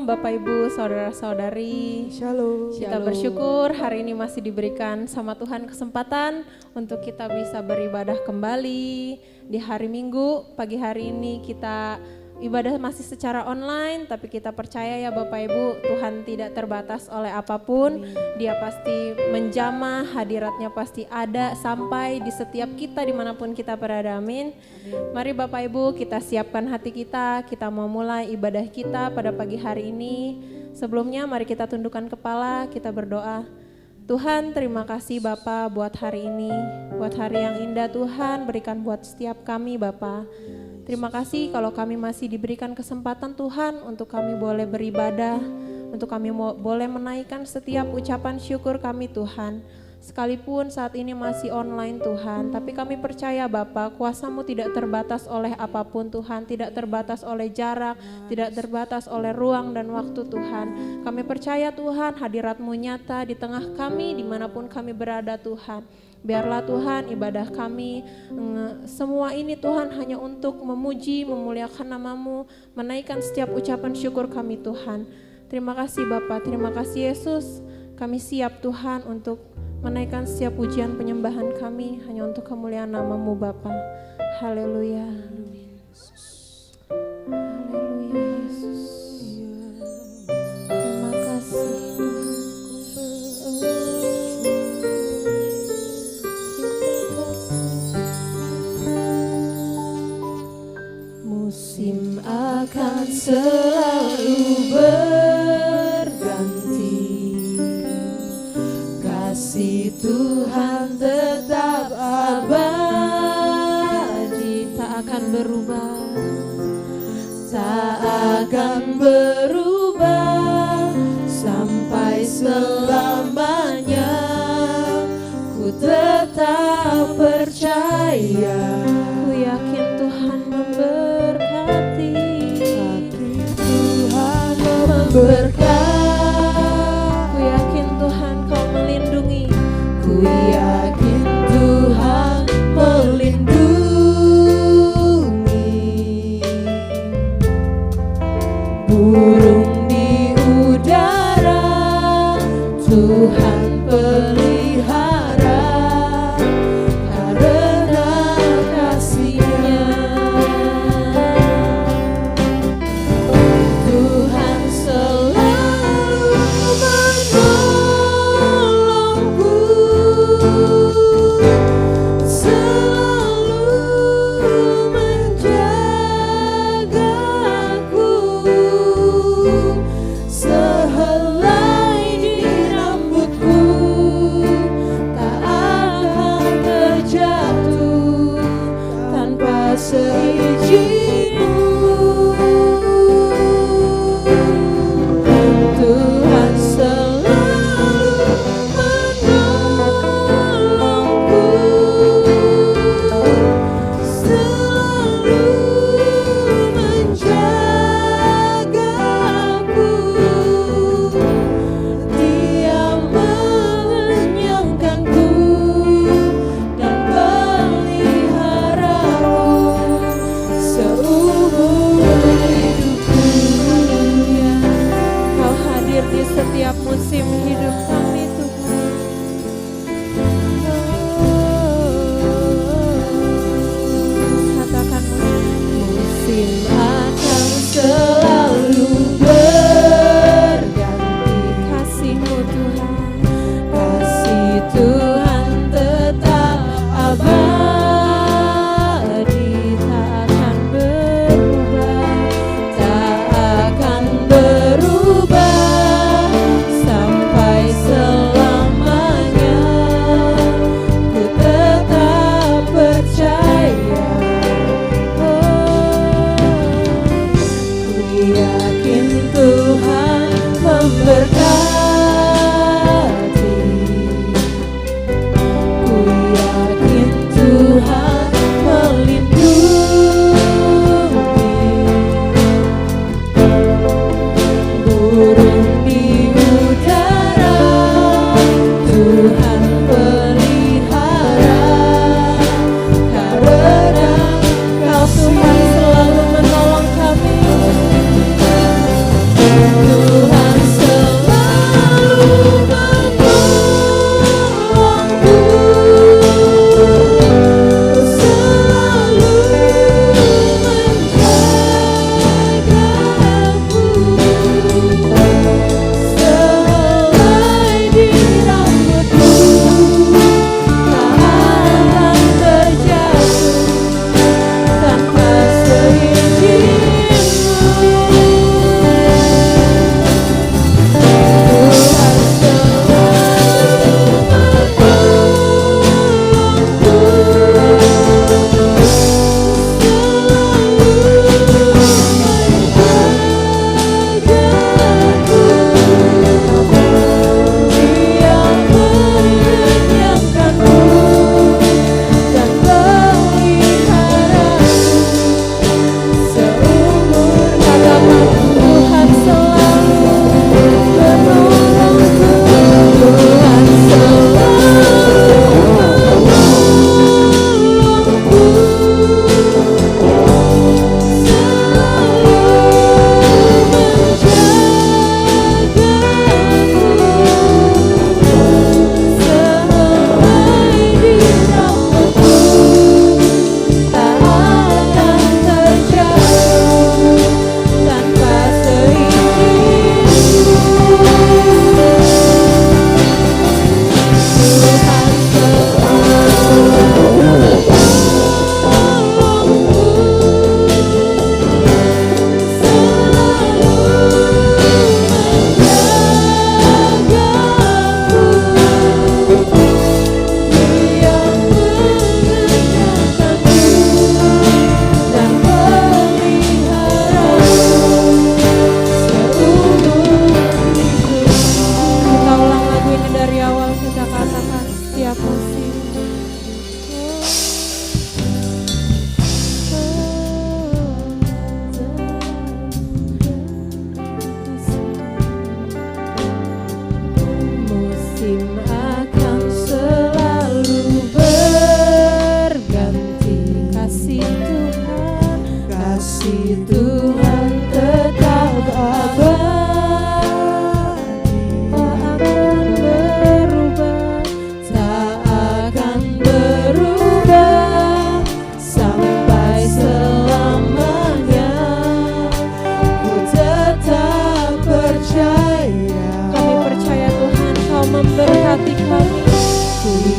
Shalom Bapak Ibu, Saudara-saudari. Shalom. Kita bersyukur hari ini masih diberikan sama Tuhan kesempatan untuk kita bisa beribadah kembali di hari Minggu. Pagi hari ini kita ibadah masih secara online, tapi kita percaya ya Bapak Ibu, Tuhan tidak terbatas oleh apapun. Dia pasti menjamah, hadiratnya pasti ada sampai di setiap kita dimanapun kita berada. Amin. Mari Bapak Ibu kita siapkan hati kita mau mulai ibadah kita pada pagi hari ini. Sebelumnya mari kita tundukkan kepala, kita berdoa. Tuhan, terima kasih Bapa buat hari ini, buat hari yang indah Tuhan berikan buat setiap kami Bapa. Terima kasih kalau kami masih diberikan kesempatan Tuhan untuk kami boleh beribadah, untuk kami boleh menaikkan setiap ucapan syukur kami Tuhan. Sekalipun saat ini masih online Tuhan, tapi kami percaya Bapa, kuasa-Mu tidak terbatas oleh apapun Tuhan, tidak terbatas oleh jarak, tidak terbatas oleh ruang dan waktu Tuhan. Kami percaya Tuhan hadirat-Mu nyata di tengah kami dimanapun kami berada Tuhan. Biarlah Tuhan ibadah kami semua ini Tuhan hanya untuk memuji, memuliakan nama-Mu, menaikkan setiap ucapan syukur kami Tuhan. Terima kasih Bapa, terima kasih Yesus. Kami siap Tuhan untuk menaikkan setiap pujian penyembahan kami hanya untuk kemuliaan nama-Mu Bapa. Haleluya. Haleluya Yesus. Terima kasih. Musim akan selalu berganti, kasih Tuhan tetap abadi, Tak akan berubah, tak akan berubah sampai selamanya. Ku tetap percaya, ku yakin Tuhan memberkati. Tuhan memberkati. Ku yakin Tuhan Kau melindungi. Ku yakin Tuhan melindungi. Burung di udara Tuhan pelihara karena kasih-Nya. Tuhan selalu menolongku, selalu menjagaku, sehelai di rambutku tak akan terjatuh tanpa seizin-Mu. Tuhan selalu menolongku, selalu menjagaku. Dia mengenyangkanku dan peliharaku seumur hidupku. Kau hadir di setiap musim hidup kami Tuhan. Katakan Musim akan selalu berganti, kasih-Mu Tuhan. kasih Tuhan tetap abadi, tak akan berubah, tak akan berubah sampai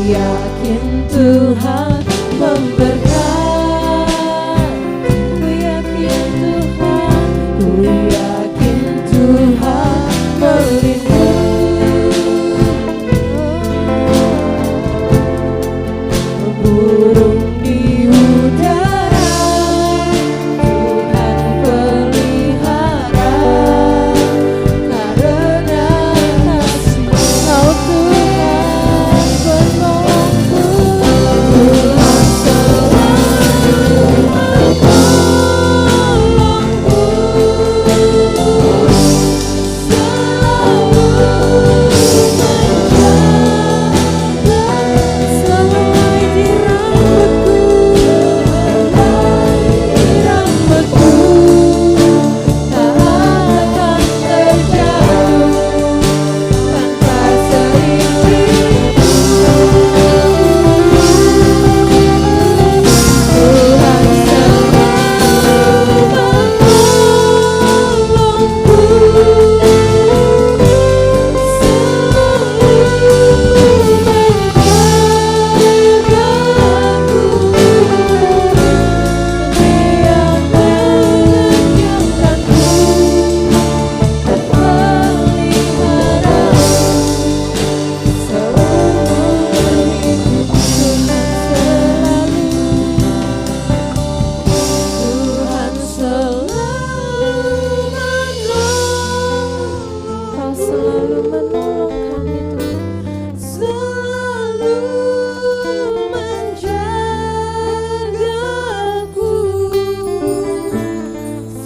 yakin Tuhan memberkati, ku yakin Tuhan, ku yakin Tuhan melindungi. Burung di udara Tuhan pelihara, karena kasih Kau Tuhan penolongku. Tuhan selalu menolongku, selalu menjaga, selai di rambutku, tak akan terjatuh tanpa seizinku. Tuhan selalu menolongku, Kau selalu menolong kami Tuhan, selalu menjagaku,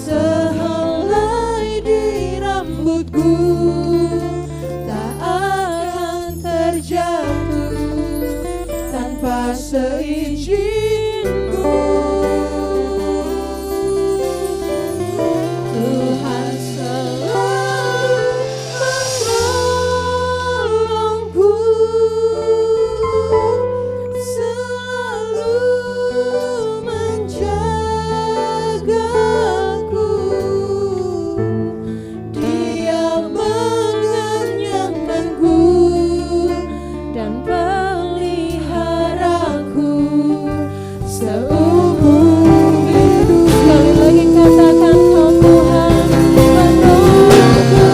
sehelai di rambutku tak akan terjatuh tanpa seizinku. Tuhan selalu menolongku, selalu menjagaku, Dia mengenyangkanku dan peliharaku seumur hidup. Sekali lagi katakan, Kau Tuhan menolongku,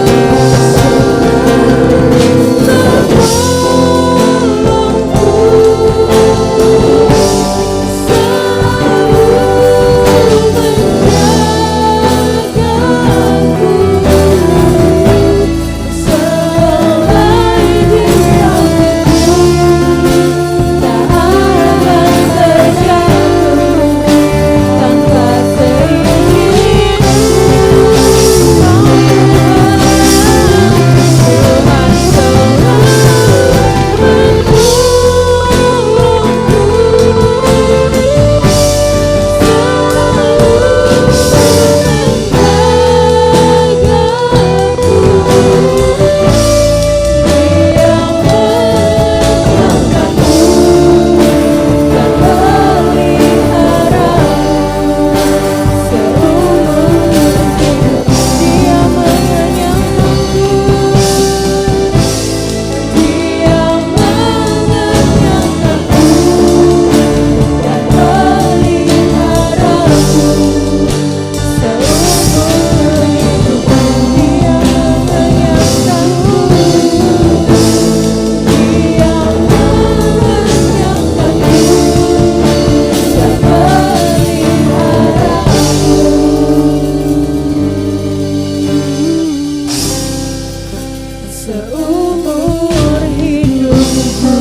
seumur hidupku.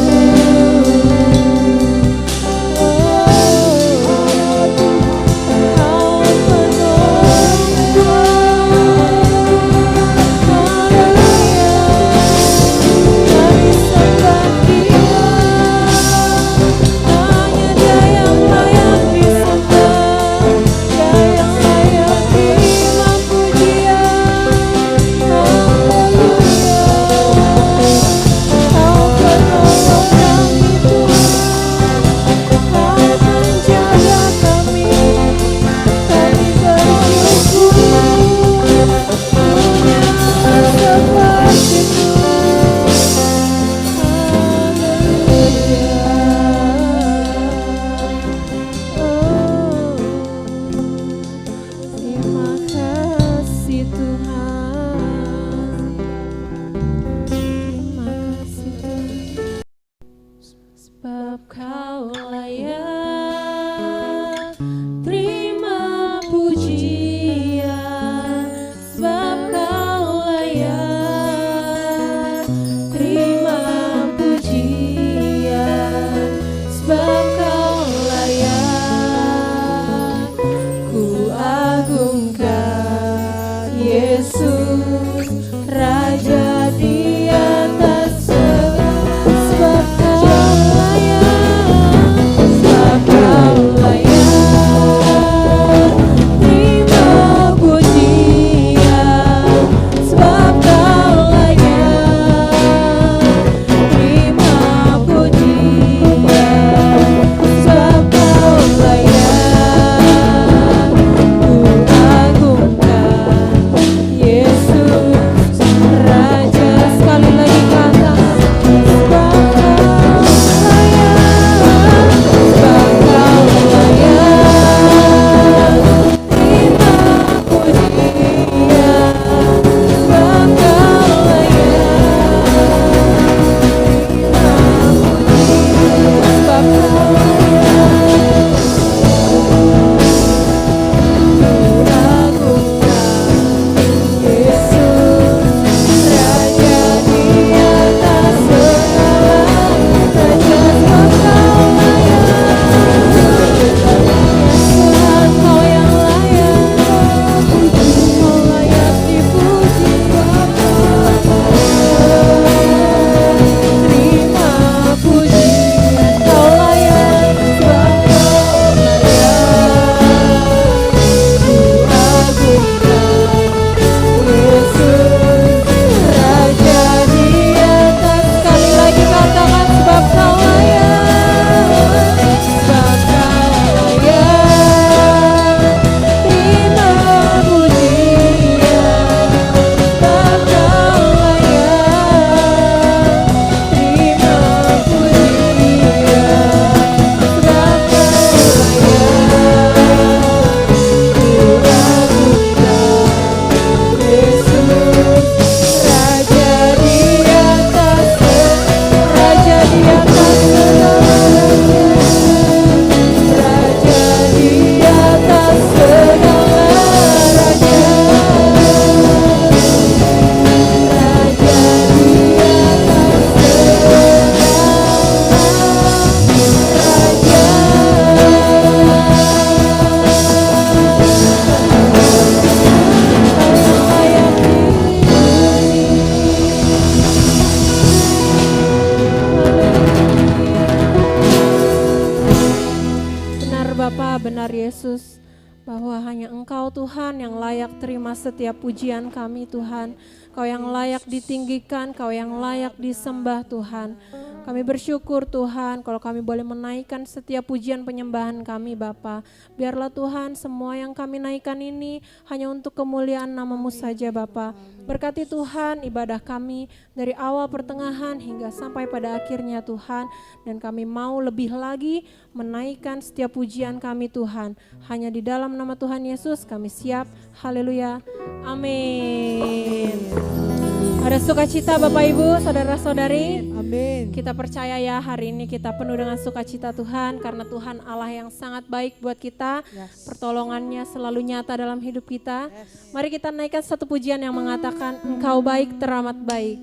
Kau menolongku, dari sembah Dia, hanya Dia yang layak disembah, Dia yang layak terima pujian. Haleluya. Yesus, bahwa hanya Engkau Tuhan yang layak terima setiap pujian kami Tuhan. Kau yang layak ditinggikan, Kau yang layak disembah Tuhan. Kami bersyukur Tuhan kalau kami boleh menaikkan setiap pujian penyembahan kami Bapa. Biarlah Tuhan semua yang kami naikkan ini hanya untuk kemuliaan nama-Mu saja Bapa. Berkati Tuhan ibadah kami dari awal pertengahan hingga sampai pada akhirnya Tuhan. Dan kami mau lebih lagi menaikkan setiap pujian kami Tuhan. Hanya di dalam nama Tuhan Yesus kami siap. Haleluya. Amin. Ada sukacita Bapak Ibu, saudara-saudari. Amin. Kita percaya ya hari ini kita penuh dengan sukacita Tuhan. Karena Tuhan Allah yang sangat baik buat kita. Pertolongannya selalu nyata dalam hidup kita. Mari kita naikkan satu pujian yang mengatakan Engkau baik teramat baik.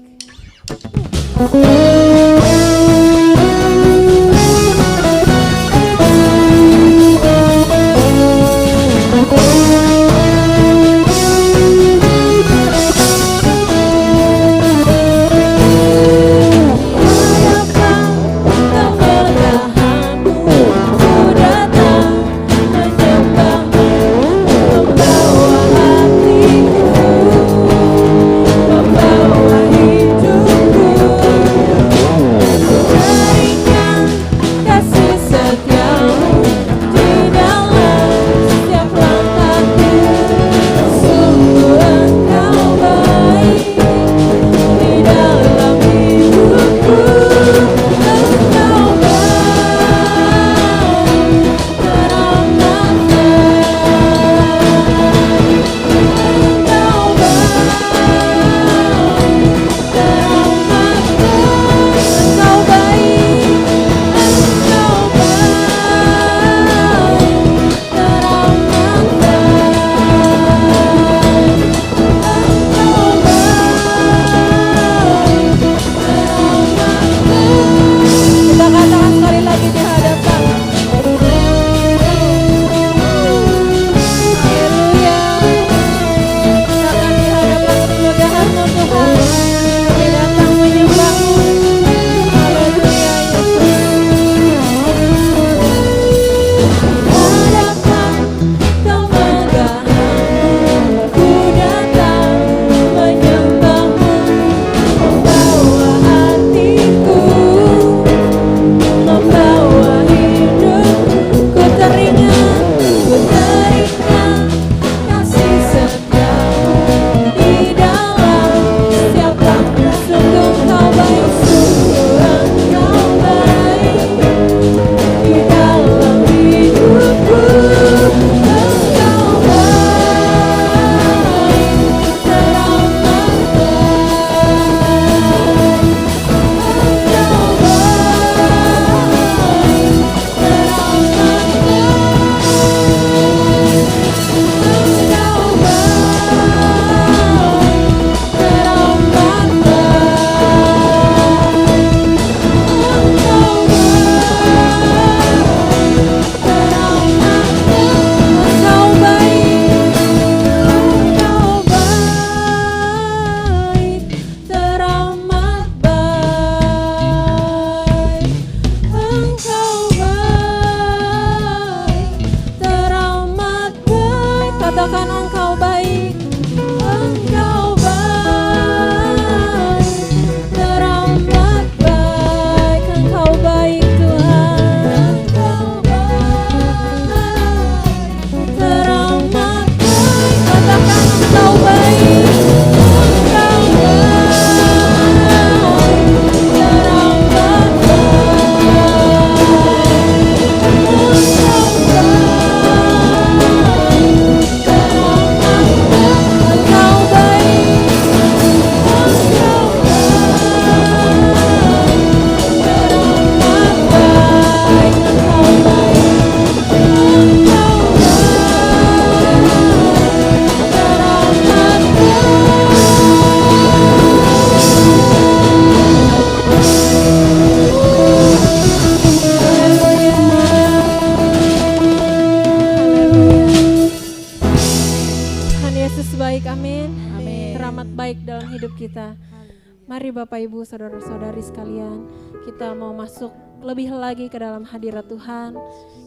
Mari Bapak Ibu saudara-saudari sekalian, kita mau masuk lebih lagi ke dalam hadirat Tuhan.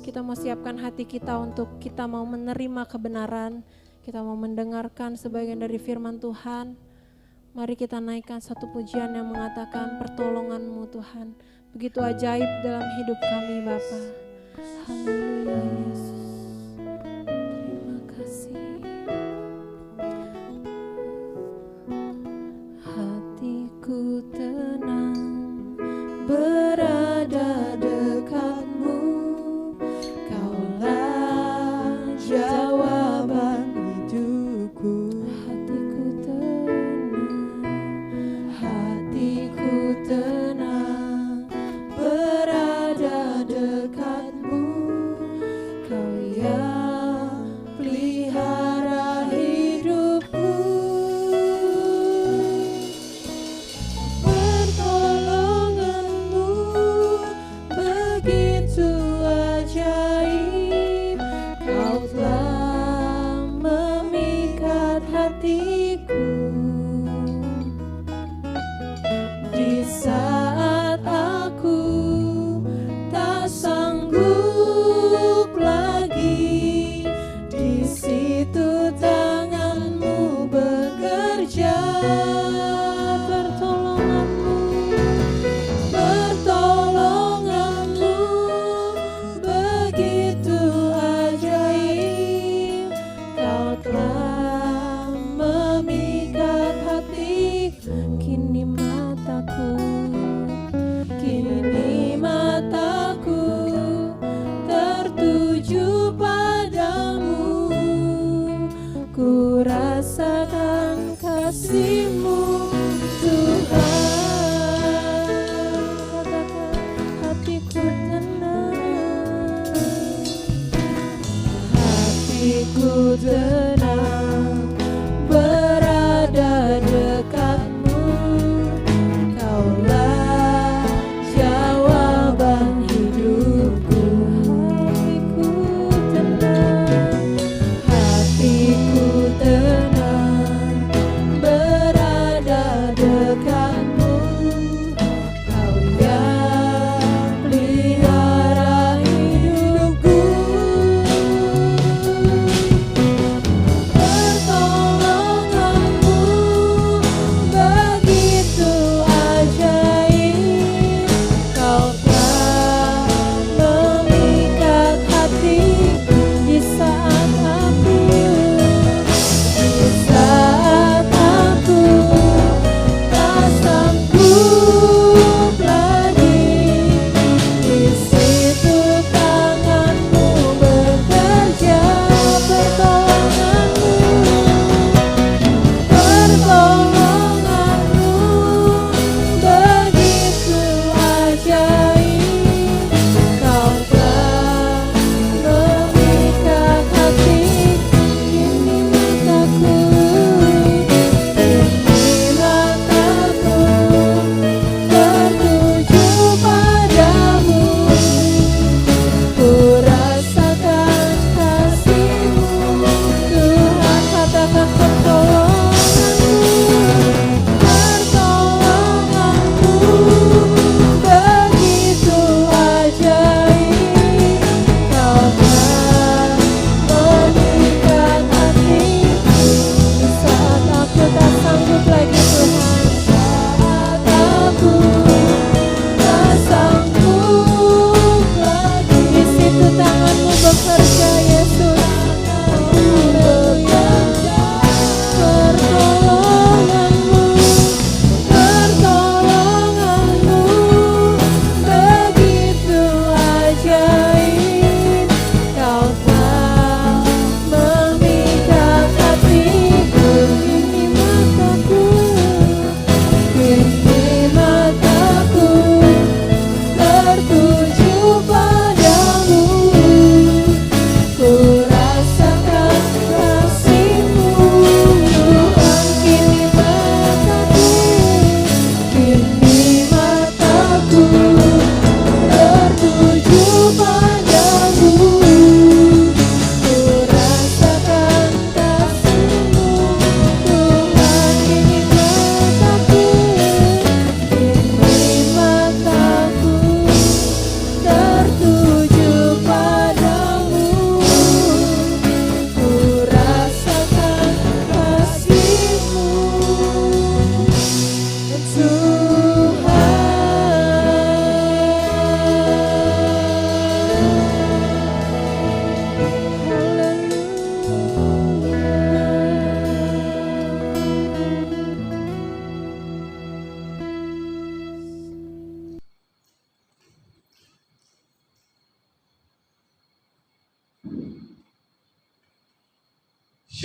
Kita mau siapkan hati kita untuk kita mau menerima kebenaran. Kita mau mendengarkan sebagian dari firman Tuhan. Mari kita naikkan satu pujian yang mengatakan pertolongan-Mu Tuhan. Begitu ajaib dalam hidup kami Bapa. Haleluya Yesus. Terima kasih. Hatiku tenang berada dekat-Mu. Kaulah jawaban hidupku. Hatiku tenang berada dekat-Mu. Kau yang pelihara hidupku. Pertolongan-Mu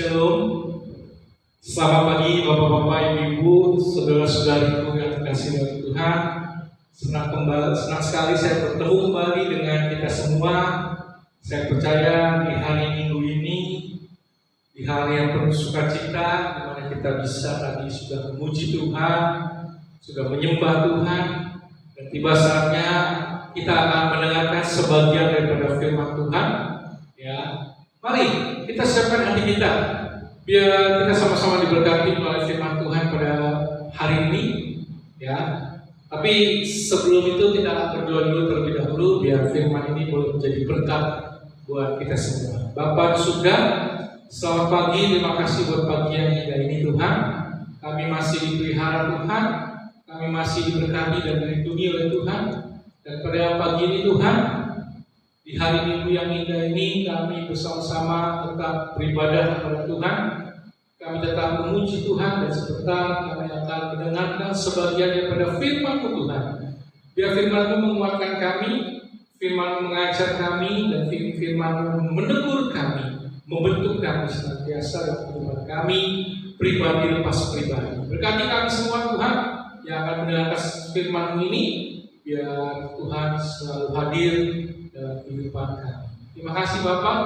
Shalom. Selamat pagi Bapak-bapak, Ibu-ibu, saudara-saudariku yang terkasih oleh Tuhan. Senang sekali saya bertemu kembali dengan kita semua. Saya percaya di hari Minggu ini, di hari yang penuh sukacita, di mana kita bisa tadi sudah memuji Tuhan, sudah menyembah Tuhan, dan tiba saatnya kita akan mendengarkan sebagian daripada firman Tuhan. Ya, mari kita siapkan hati kita, biar kita sama-sama diberkati oleh firman Tuhan pada hari ini. Ya, tapi sebelum itu kita akan berdoa dulu terlebih dahulu, biar firman ini boleh menjadi berkat buat kita semua. Bapa di surga, selamat pagi, terima kasih buat pagi yang indah ini Tuhan. Kami masih dipelihara Tuhan, kami masih diberkati dan dilindungi oleh Tuhan. Dan pada pagi ini Tuhan, di hari Minggu yang indah ini kami bersama-sama tetap beribadah kepada Tuhan. Kami tetap memuji Tuhan dan sebentar kami akan mendengarkan sebagian daripada firman-Mu Tuhan. Biar firman-Mu menguatkan kami, firman-Mu mengajar kami, dan firman-Mu menegur kami, membentuk kami senantiasa dalam kehidupan kami pribadi lepas pribadi. Berkati kami semua Tuhan yang akan mendengarkan firman-Mu ini, biar Tuhan selalu hadir dalam kehidupan kami. Terima kasih Bapak,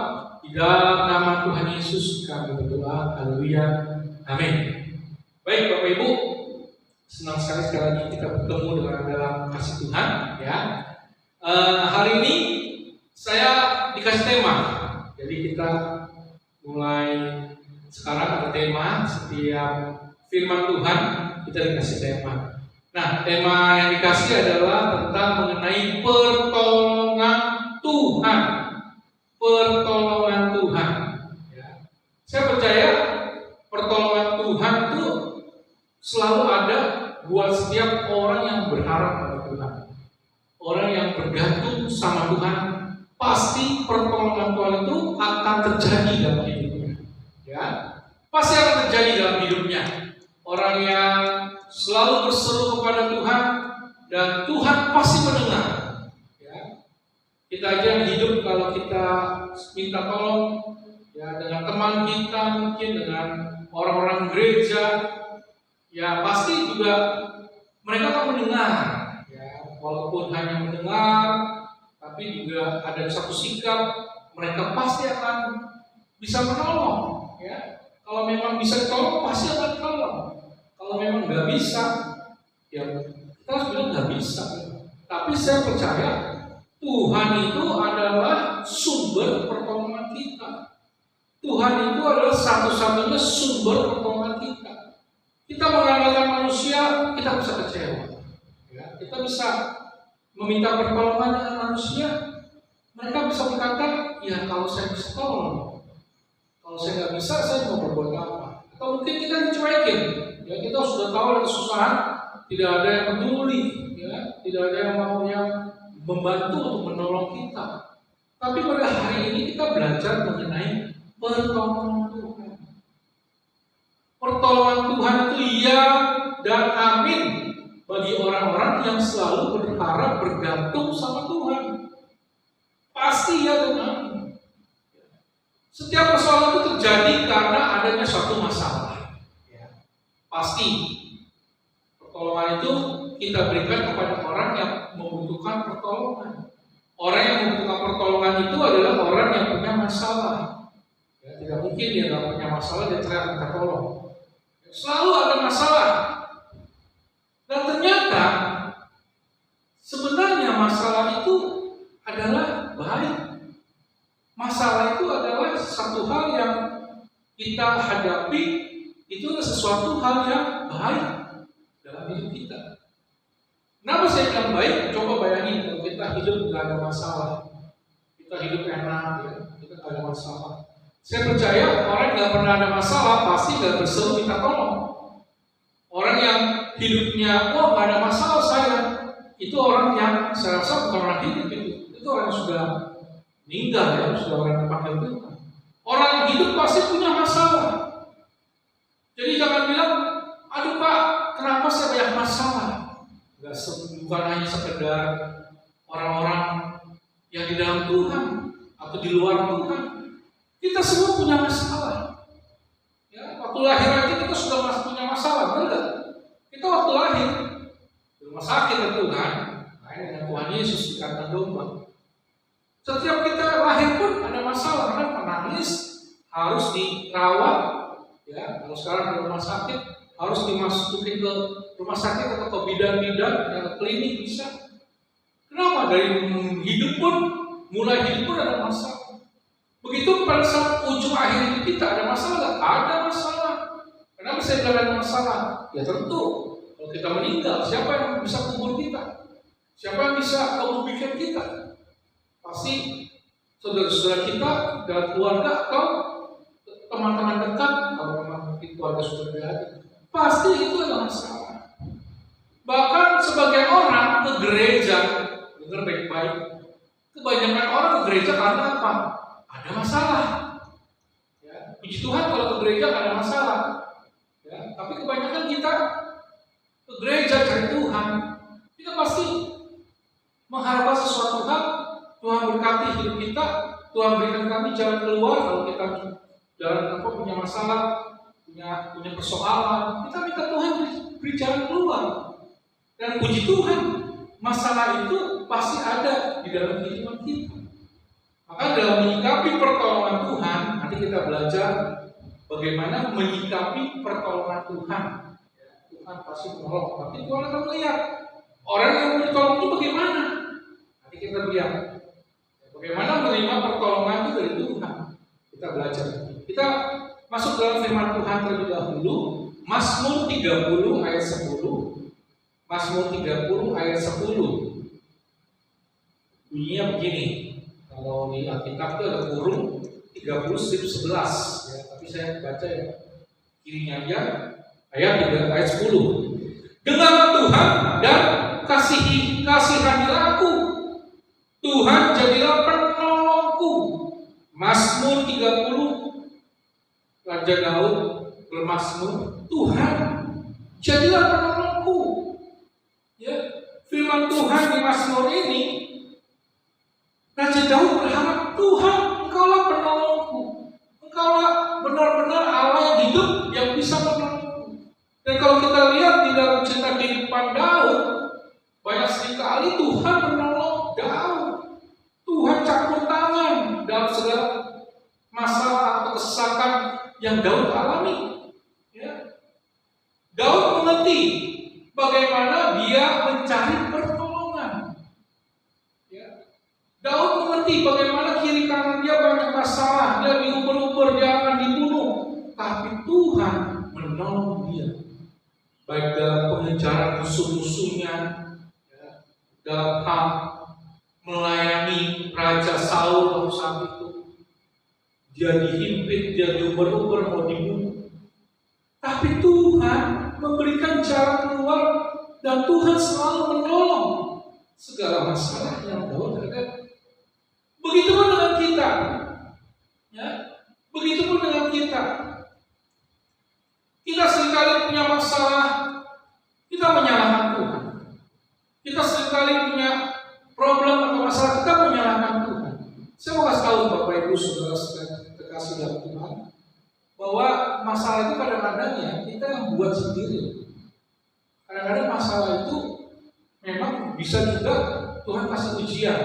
di dalam nama Tuhan Yesus kami berdoa. Haleluya, amin. Baik Bapak Ibu, senang sekali lagi kita bertemu dengan dalam kasih Tuhan. Ya, hari ini saya dikasih tema, jadi kita mulai sekarang ada tema, setiap firman Tuhan kita dikasih tema. Nah, tema yang dikasih adalah tentang mengenai pertolongan Tuhan. Pertolongan Tuhan. Ya. Saya percaya pertolongan Tuhan itu selalu ada buat setiap orang yang berharap pada Tuhan. Orang yang bergantung sama Tuhan, pasti pertolongan Tuhan itu akan terjadi dalam hidupnya. Ya, pasti akan terjadi dalam hidupnya. Orang yang selalu berseru kepada Tuhan dan Tuhan pasti mendengar. Ya. Kita aja yang hidup kalau kita minta tolong ya dengan teman kita, mungkin dengan orang-orang gereja, ya pasti juga mereka akan mendengar. Ya, walaupun hanya mendengar, tapi juga ada satu sikap mereka pasti akan bisa menolong. Ya, kalau memang bisa tolong pasti akan tolong. Kalau memang nggak bisa, ya kita harus bilang nggak bisa. Tapi saya percaya Tuhan itu adalah sumber pertolongan kita. Tuhan itu adalah satu-satunya sumber pertolongan kita. Kita mengandalkan manusia, kita bisa kecewa. Ya, kita bisa meminta pertolongan dengan manusia. Mereka bisa berkata, ya kalau saya bisa tolong, kalau saya nggak bisa, saya mau berbuat apa? Atau mungkin kita dicuekin. Ya, kita sudah tahu ada kesusahan, tidak ada yang peduli, ya, tidak ada yang mau yang membantu untuk menolong kita. Tapi pada hari ini kita belajar mengenai pertolongan Tuhan. Pertolongan Tuhan itu iya dan amin bagi orang-orang yang selalu berharap bergantung sama Tuhan. Pasti ya dan amin. Setiap persoalan itu terjadi karena adanya suatu masalah. Pasti pertolongan itu kita berikan kepada orang yang membutuhkan pertolongan. Orang yang membutuhkan pertolongan itu adalah orang yang punya masalah. Ya, tidak mungkin dia nggak punya masalah dia teriak minta tolong. Selalu ada masalah. Dan ternyata sebenarnya masalah itu adalah baik. Masalah itu adalah satu hal yang kita hadapi. Itu adalah sesuatu hal yang baik dalam hidup kita. Kenapa saya bilang baik? Coba bayangin kalau kita hidup tidak ada masalah, kita hidup enak, ya, kita tidak ada masalah. Saya percaya orang yang tidak pernah ada masalah pasti tidak berseru minta tolong. Orang yang hidupnya, oh nggak ada masalah saya, itu orang yang saya rasa bukan orang hidup itu orang yang sudah meninggal ya, sudah orang yang dipanggil Tuhan. Orang yang hidup pasti punya masalah. Jadi jangan bilang, aduh Pak, kenapa saya banyak masalah? Bukan hanya sekedar orang-orang yang di dalam Tuhan atau di luar Tuhan. Kita semua punya masalah. Waktu lahir aja kita sudah punya masalah, benar nggak? Kita waktu lahir di rumah sakit tentu kan, lain dengan Tuhan Yesus di kandang domba. Setiap kita lahir pun ada masalah, kan menangis, harus dirawat, ya. Kalau sekarang di rumah sakit harus dimasukin ke rumah sakit atau ke bidan-bidan, ya, klinik bisa. Kenapa? Dari hidup pun, mulai hidup pun ada masalah. Begitu pada saat ujung akhir hidup kita ada masalah, ada masalah. Kenapa saya bilang ada masalah? Ya tentu, kalau kita meninggal, siapa yang bisa kubur kita? Siapa yang bisa menguburkan kita? Pasti saudara-saudara kita dalam keluarga atau teman-teman dekat, kalau memang mungkin keluarga sudah berada, pasti itu adalah masalah. Bahkan sebagian orang ke gereja, dengar baik-baik, kebanyakan orang ke gereja karena apa? Ada masalah. Ya, puji Tuhan kalau ke gereja nggak ada masalah. Ya, tapi kebanyakan kita ke gereja cari Tuhan, kita pasti mengharapkan sesuatu hal. Tuhan berkati hidup kita, Tuhan berikan kami jalan keluar kalau kita jalan punya masalah, punya persoalan. Kita minta Tuhan beri jalan keluar. Dan puji Tuhan, masalah itu pasti ada di dalam kehidupan kita. Maka dalam menyikapi pertolongan Tuhan, nanti kita belajar bagaimana menyikapi pertolongan Tuhan. Tuhan pasti menolong, tapi Tuhan akan melihat orang yang ditolong itu bagaimana. Nanti kita lihat bagaimana menerima pertolongan itu dari Tuhan. Kita belajar. Kita masuk dalam firman Tuhan terlebih dahulu. Mazmur 30 ayat 10. Mazmur 30 ayat 10. Bunyinya begini. Kalau di Alkitab itu ada kurung 30 strip 11 ya, tapi saya baca ya kirinya aja ayat 10. Dengarlah Tuhan dan kasihanilah aku. Tuhan jadilah penolongku. Mazmur 30 Raja Daud bermazmur, Tuhan jadilah penolongku. Ya, firman Tuhan di Mazmur ini Raja Daud berharap, Tuhan, Engkaulah penolongku. Engkaulah benar-benar Allah yang hidup yang bisa menolongku. Dan kalau kita lihat di dalam cerita kehidupan Daud, banyak sekali Tuhan menolong Daud. Tuhan campur tangan dalam segala masalah atau kesesakan yang Daud alami. Ya. Daud mengerti bagaimana dia mencari pertolongan. Daud mengerti bagaimana kiri kanan dia banyak masalah, dia diuber-uber, dia akan dibunuh. Tapi Tuhan menolong dia. Baik dalam pengejaran musuh-musuhnya, ya, dalam hal melayani Raja Saul waktu saat itu. Dia dihimpit, dia diuber-uber, mau dibunuh. Tapi Tuhan memberikan jalan keluar dan Tuhan selalu menolong segala masalah yang Daud hadapi. Begitupun dengan kita, ya. Begitupun dengan kita. Kita seringkali punya masalah, kita menyalahkan Tuhan. Kita seringkali punya problem atau masalah, kita menyalahkan Tuhan. Saya mau kasih tahu Bapak Ibu Saudara terkasih dalam Tuhan, bahwa masalah itu kadang-kadang ya kita yang buat sendiri. Kadang-kadang masalah itu memang bisa juga Tuhan kasih ujian.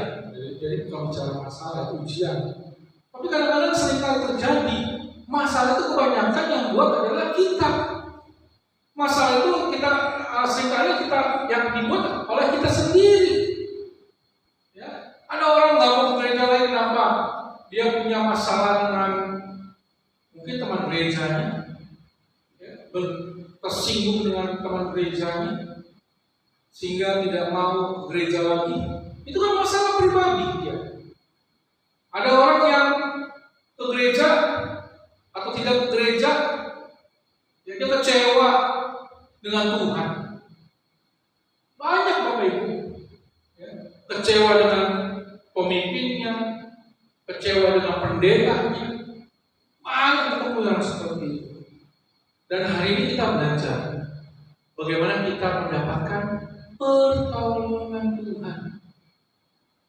Jadi bukan bicara masalah, itu ujian. Tapi kadang-kadang seringkali terjadi masalah itu kebanyakan yang buat adalah kita. Masalah itu kita seringkali kita yang dibuat oleh kita sendiri. Ya, ada orang nggak mau gereja lain kenapa? Dia punya masalah dengan mungkin teman gerejanya, ya, tersinggung dengan teman gerejanya, sehingga tidak mau gereja lagi. Itu kan masalah pribadi dia. Ada orang yang ke gereja atau tidak ke gereja, ya dia kecewa dengan Tuhan. Banyak Bapak Ibu, ya, kecewa dengan pemimpinnya, kecewa dengan pendetanya. Banyak ketemu yang seperti itu. Dan hari ini kita belajar bagaimana kita mendapatkan pertolongan Tuhan.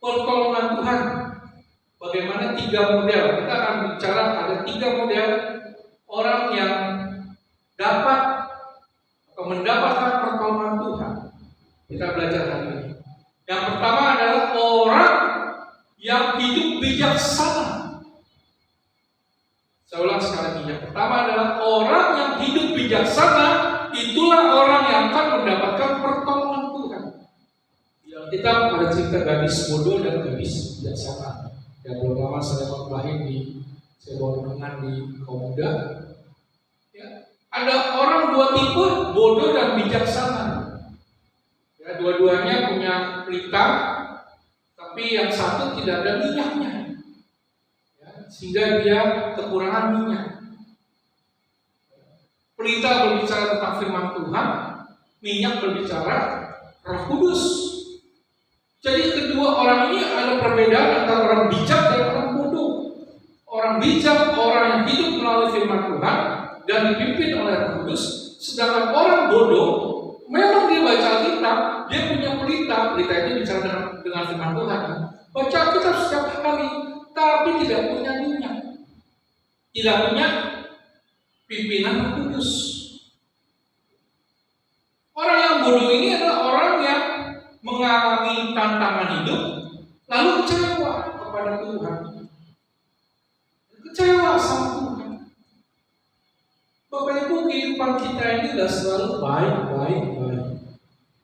Pertolongan Tuhan. Bagaimana 3 model. Kita akan bicara ada 3 model orang yang dapat atau mendapatkan pertolongan Tuhan. Kita belajar hari ini. Yang pertama adalah orang yang hidup bijaksana. Saya ulang sekali lagi. Yang pertama adalah orang yang hidup bijaksana, itulah orang yang akan mendapatkan pertolongan Tuhan. Yang kita ada cerita gadis bodoh dan gadis bijaksana. Ya, belum lama saya khotbahin di sebuah renungan di kaum muda. Ya, ada orang dua tipe, bodoh dan bijaksana. Ya, dua-duanya punya pelita, tapi yang satu tidak ada minyaknya, ya, sehingga dia kekurangan minyak. Pelita berbicara tentang firman Tuhan, minyak berbicara Roh Kudus. Jadi kedua orang ini ada perbedaan antara orang bijak dan orang bodoh. Orang bijak, orang yang hidup melalui firman Tuhan dan dipimpin oleh Roh Kudus, sedangkan orang bodoh memang dia baca Alkitab, dia punya pelita itu bicara dengan firman Tuhan. Baca Alkitab setiap hari, tapi tidak punya minyak, tidak punya pimpinan Roh Kudus. Orang yang bodoh ini adalah orang yang mengalami tantangan hidup, lalu kecewa kepada Tuhan, kecewa sama Tuhan. Bapak Ibu, kehidupan kita ini tidak selalu baik.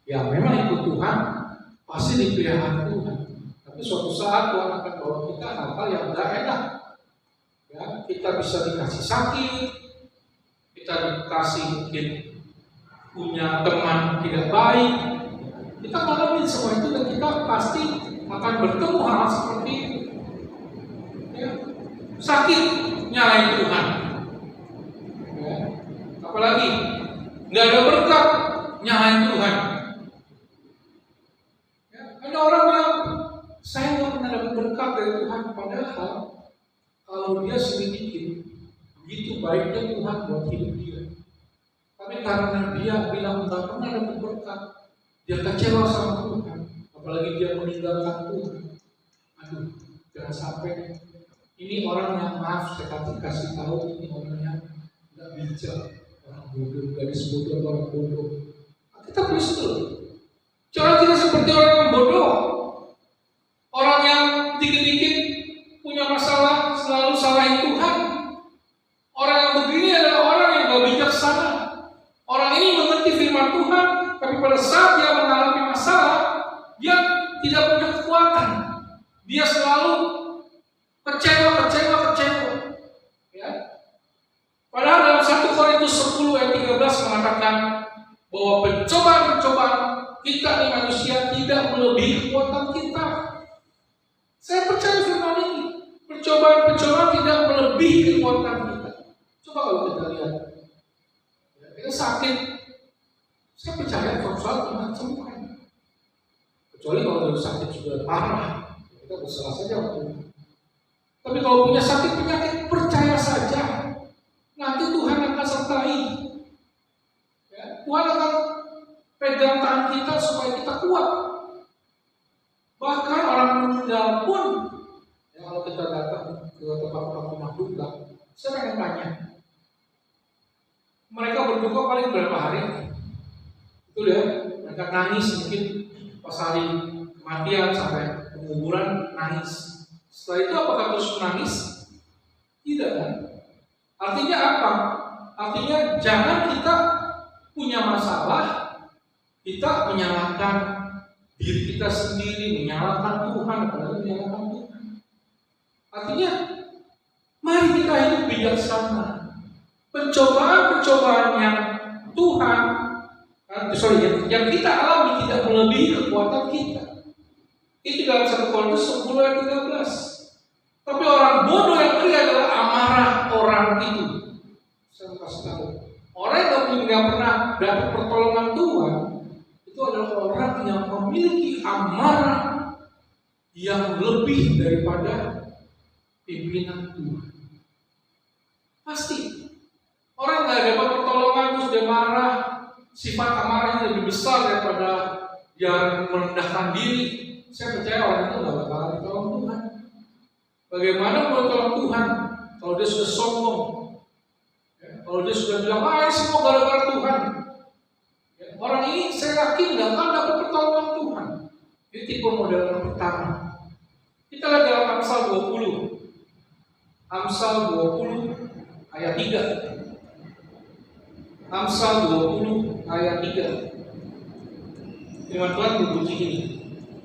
Ya memang ikut Tuhan, pasti dipelihara Tuhan. Tapi suatu saat Tuhan akan bawa kita hal-hal yang tidak enak. Ya, kita bisa dikasih sakit, kita dikasih mungkin punya teman tidak baik. Kita mengalami semua itu dan kita pasti akan bertemu hal seperti itu. Ya, sakit nyalain Tuhan. Ya, apalagi nggak ada berkat nyalain Tuhan. Ada orang bilang, saya nggak pernah dapat berkat dari Tuhan, padahal kalau dia sedikit, begitu baiknya Tuhan buat hidup dia. Tapi karena dia bilang nggak pernah dapat berkat, dia kecewa sama Tuhan, apalagi dia meninggalkan Tuhan. Aduh, jangan sampai ini orang yang maaf saya kasih tahu, ini orang yang nggak bijak, orang bodoh, gadis bodoh, orang bodoh. Kita Kristen. Jangan kita seperti orang yang bodoh, orang yang dikit-dikit punya masalah selalu salahin Tuhan. Orang yang begini adalah orang yang gak bijaksana. Orang ini mengerti firman Tuhan, tapi pada saat dia mengalami masalah, dia tidak punya kekuatan. Dia selalu kecewa. Ya. Padahal dalam 1 Korintus 10 ayat 13 mengatakan bahwa pencobaan-pencobaan kita ini manusia tidak melebihi kekuatan kita. Saya percaya firman ini. Pencobaan-pencobaan tidak melebihi kekuatan kita. Coba kalau kita lihat, ya, kita sakit, saya percaya suatu saat Tuhan sembuhkan. Kecuali kalau sakit sudah parah, kita berserah saja waktu. Tapi kalau punya sakit penyakit, percaya saja, nanti Tuhan akan sertai. Ya, Tuhan akan pegang tangan kita supaya kita kuat. Bahkan orang meninggal pun, ya, kalau kita datang ke tempat-tempat rumah duka, saya akan tanya, mereka berduka paling berapa hari? Betul ya, mereka nangis mungkin pas hari kematian sampai penguburan nangis. Setelah itu apakah terus menangis? Tidak kan? Artinya apa? Artinya jangan kita punya masalah, kita menyalahkan diri kita sendiri, menyalahkan Tuhan, apalagi menyalahkan Tuhan. Artinya, mari kita hidup bijaksana. Pencobaan-pencobaan yang Tuhan, yang kita alami tidak melebihi kekuatan kita. Itu dalam 1 Korintus 10 ayat 13. Tapi orang bodoh yang kaya adalah amarah orang itu. Saya kasih tahu. Orang yang tidak pernah dapat pertolongan Tuhan, itu adalah orang yang memiliki amarah yang lebih daripada pimpinan Tuhan. Pasti. Orang nggak dapat pertolongan terus dia marah, sifat amarahnya lebih besar daripada yang merendahkan diri. Saya percaya orang itu nggak bakal ditolong Tuhan. Bagaimana mau tolong Tuhan kalau dia sudah sombong? Ya. Kalau dia sudah bilang, ini semua gara-gara Tuhan. Ya, orang ini saya yakin nggak akan dapat pertolongan Tuhan. Ini tipe model yang pertama. Kita lihat dalam Amsal 20. Amsal 20 ayat 3. Amsal 20 ayat 3. Firman Tuhan berbunyi ini.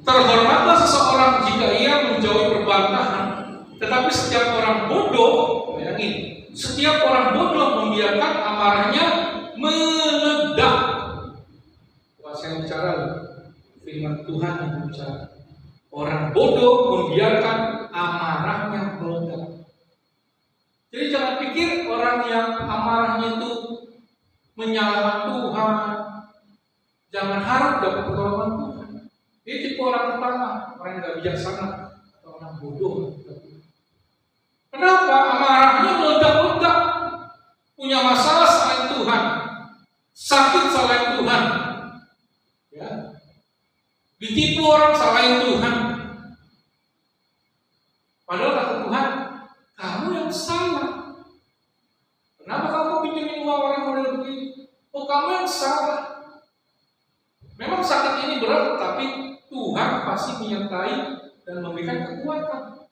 Terhormatlah seseorang jika ia menjauhi perbantahan, tetapi setiap orang bodoh, bayangin, setiap orang bodoh membiarkan amarahnya meledak. Bukan saya bicara, firman Tuhan yang bicara. Orang bodoh membiarkan amarahnya meledak. Jadi jangan pikir orang yang amarahnya itu menyalahkan Tuhan, jangan harap dapat pertolongan Tuhan. Ini tipe orang pertama, orang yang tidak bijaksana, atau orang bodoh. Kenapa? Amarahnya meledak-ledak, punya masalah selain Tuhan, sakit selain Tuhan, ya, ditipu orang selain Tuhan. Padahal kata Tuhan, kamu yang salah. Kenapa kamu pinjemin uang orang model begini? Oh, kamu yang salah. Memang sakit ini berat, tapi Tuhan pasti menyertai dan memberikan kekuatan.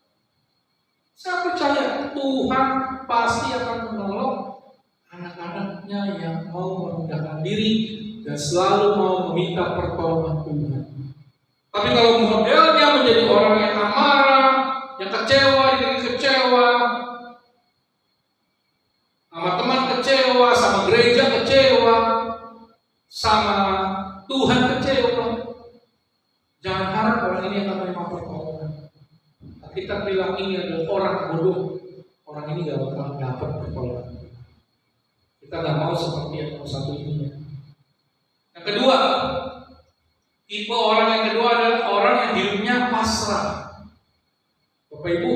Saya percaya Tuhan pasti akan menolong anak-anaknya yang mau merendahkan diri dan selalu mau meminta pertolongan Tuhan. Tapi kalau modelnya menjadi orang yang amarah, yang kecewa, diri kecewa, sama teman kecewa, sama gereja kecewa, sama Tuhan kecewa, jangan harap orang ini akan menerima pertolongan. Kita bilang ini adalah orang bodoh, orang ini gak bakal dapat pertolongan. Kita gak mau seperti yang nomor satu ini. Yang kedua, tipe orang yang kedua adalah orang yang hidupnya pasrah. Bapak Ibu,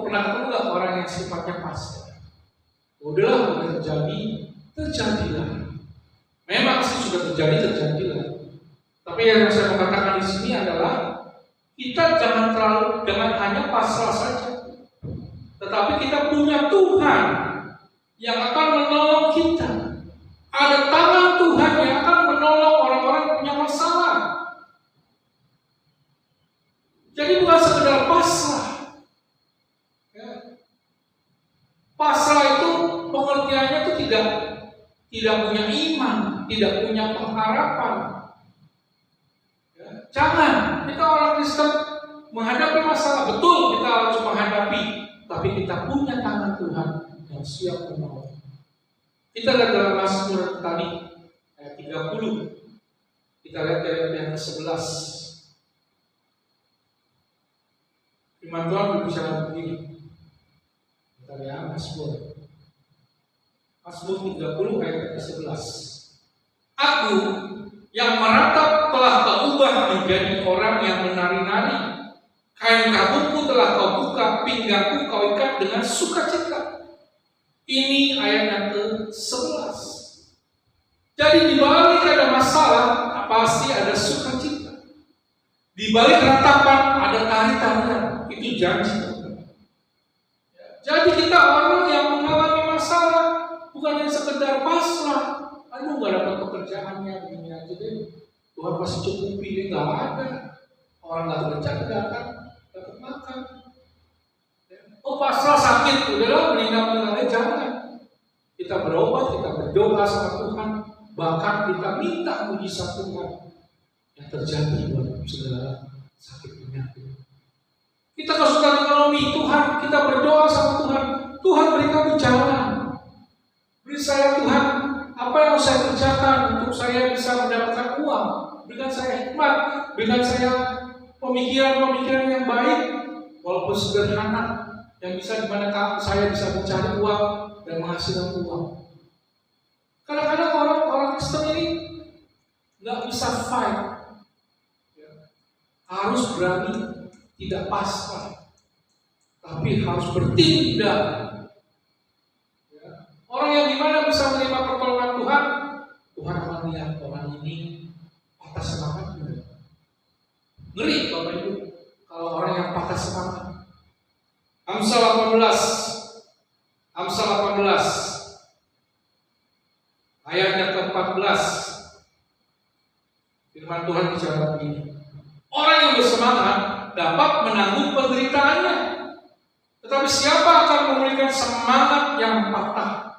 pernah ketemu gak orang yang sifatnya pasrah? Udahlah, udah terjadi, terjadilah. Memang sih sudah terjadi, terjadilah. Tapi yang saya mau katakan di sini adalah kita jangan hanya pasrah saja, tetapi kita punya Tuhan yang akan menolong kita. Ada tangan Tuhan yang akan menolong orang-orang yang punya masalah. Jadi bukan sekedar pasrah. Ya. Pasrah itu pengertiannya itu tidak punya iman, tidak punya pengharapan. Jangan, kita orang Kristen menghadapi masalah, betul kita harus menghadapi, tapi kita punya tangan Tuhan yang siap menolong. Kita lihat dalam Mazmur tadi ayat 30. Kita lihat dari ayat ke-11. Firman Tuhan berbicara begini. Kita lihat Mazmur 30 ayat ke-11. Aku yang meratap telah kau ubah menjadi orang yang menari-nari. Kain kabutku telah kau buka, pinggangku kau ikat dengan sukacita. Ini ayat yang ke-11. Jadi di balik ada masalah, pasti ada sukacita. Di balik ratapan ada tari-tarian, itu janji. Jadi kita orang yang mengalami masalah bukan yang sekedar pasrah. Aduh, gak dapat pekerjaannya, begini aja deh. Tuhan pasti cukupi, nggak ada. Orang nggak kerja, nggak akan dapat makan. Oh, pasrah sakit, udahlah meninggal jangan. Kita berobat, kita berdoa sama Tuhan, bahkan kita minta mujizat Tuhan yang terjadi buat segala sakit penyakit. Kita kesulitan ekonomi, Tuhan, kita berdoa sama Tuhan, Tuhan beri kami jalan. Beri saya Tuhan, apa yang saya kerjakan untuk saya bisa mendapatkan uang. Berikan saya hikmat, berikan saya pemikiran-pemikiran yang baik, walaupun sederhana, yang bisa dimana saya bisa mencari uang dan menghasilkan uang. Kadang-kadang orang Kristen ini nggak bisa fight, harus berani, tidak pasrah, tapi harus bertindak. Orang yang dimana bisa menerima pertolongan Tuhan, Tuhan akan lihat orang ini patah semangat. Ngeri Bapak Ibu kalau orang yang patah semangat. Amsal 18 Amsal 18 ayatnya ke-14. Firman Tuhan bicara begini. Orang yang bersemangat dapat menanggung penderitaannya. Tetapi siapa akan memulihkan semangat yang patah?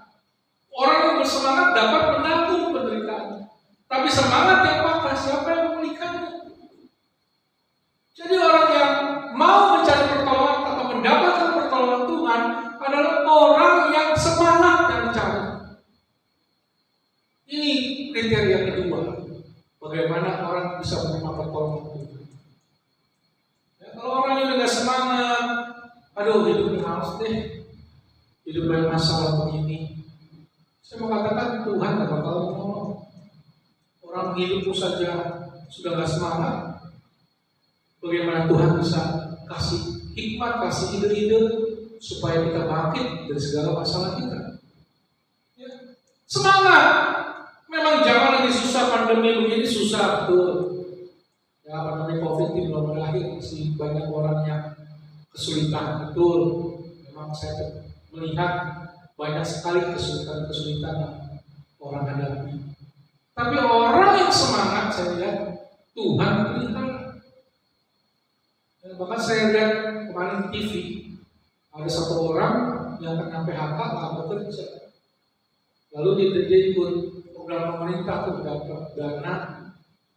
Orang yang bersemangat dapat menanggung penderitaannya. Tapi semangat yang patah, siapa yang memulihkannya? Jadi orang yang mau mencari pertolongan atau mendapatkan pertolongan Tuhan adalah orang yang semangat yang mencari. Ini kriteria kedua. Bagaimana orang bisa menerima pertolongan Tuhan. Ya, kalau orang yang tidak semangat, aduh hidup males deh, hidup banyak masalah begini, saya mau katakan Tuhan tidak bakal menolong. Orang hidupku saja sudah gak semangat, bagaimana Tuhan bisa kasih hikmat, kasih ide-ide supaya kita bangkit dari segala masalah kita. Ya. Semangat. Memang zaman lagi susah, pandemi begini susah betul. Ya, pandemi COVID ini belum berakhir, masih banyak orang yang kesulitan betul. Memang saya melihat banyak sekali kesulitan yang orang hadapi. Tapi orang yang semangat, saya lihat Tuhan pelihara. Bahkan saya lihat kemarin di TV, ada satu orang yang kena PHK nggak bekerja, lalu dia ikut program pemerintah untuk dapat dana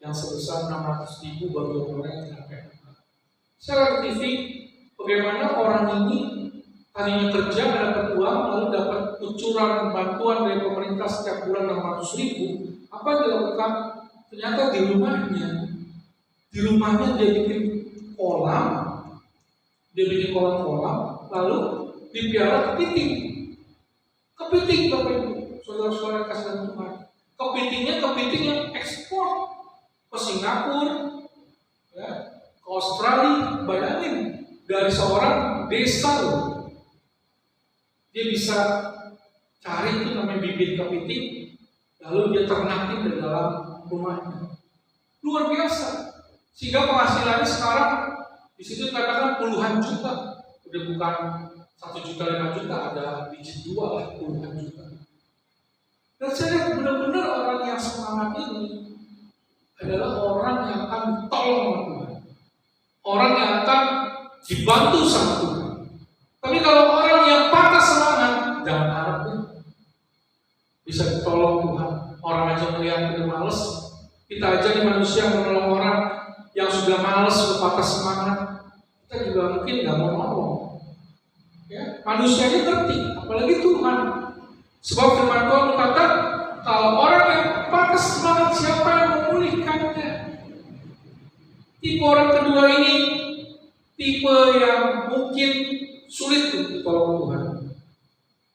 yang sebesar 600.000 bagi orang yang kena PHK. Saya lihat di TV bagaimana orang ini tadinya kerja dapat uang, lalu dapat kucuran bantuan dari pemerintah setiap bulan 600.000. Apa yang dilakukan? Ternyata di rumahnya dia bikin kolam, lalu dipiara kepiting Bapak Ibu, saudara-saudara kasih Tuhan. Kepiting yang ekspor ke Singapura, ya, ke Australia. Bayangin, dari seorang desa loh, dia bisa cari itu namanya bibit kepiting, lalu dia ternakin di dalam rumahnya. Luar biasa. Sehingga penghasilannya sekarang di situ katakan puluhan juta, udah bukan 1 juta 5 juta, ada digit 2 lah, puluhan juta. Dan saya lihat benar-benar orang yang semangat ini adalah orang yang akan ditolong sama Tuhan, orang yang akan dibantu sama Tuhan. Tapi kalau orang yang patah semangat, jangan harapnya bisa ditolong Tuhan. Orang aja melihat udah males, kita aja nih manusia menolong orang yang sudah malas, sudah patah semangat, kita juga mungkin nggak mau nolong. Ya, manusianya ngerti, apalagi Tuhan. Sebab firman Tuhan berkata, kalau orang yang patah semangat, siapa yang memulihkannya? Tipe orang kedua ini tipe yang mungkin sulit untuk ditolong Tuhan.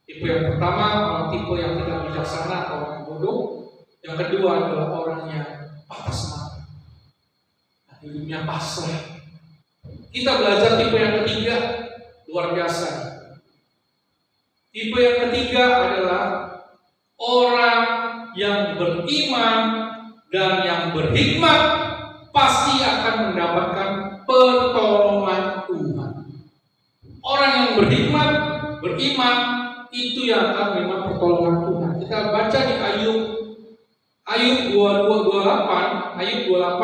Tipe yang pertama, orang tipe yang tidak bijaksana atau orang bodoh. Yang kedua adalah orang yang patah semangat, hidupnya pasrah. Kita belajar tipe yang ketiga, luar biasa. Tipe yang ketiga adalah orang yang beriman dan yang berhikmat pasti akan mendapatkan pertolongan Tuhan. Orang yang berhikmat, beriman, itu yang akan menerima pertolongan Tuhan. Kita baca di Ayub 28 ayat 28.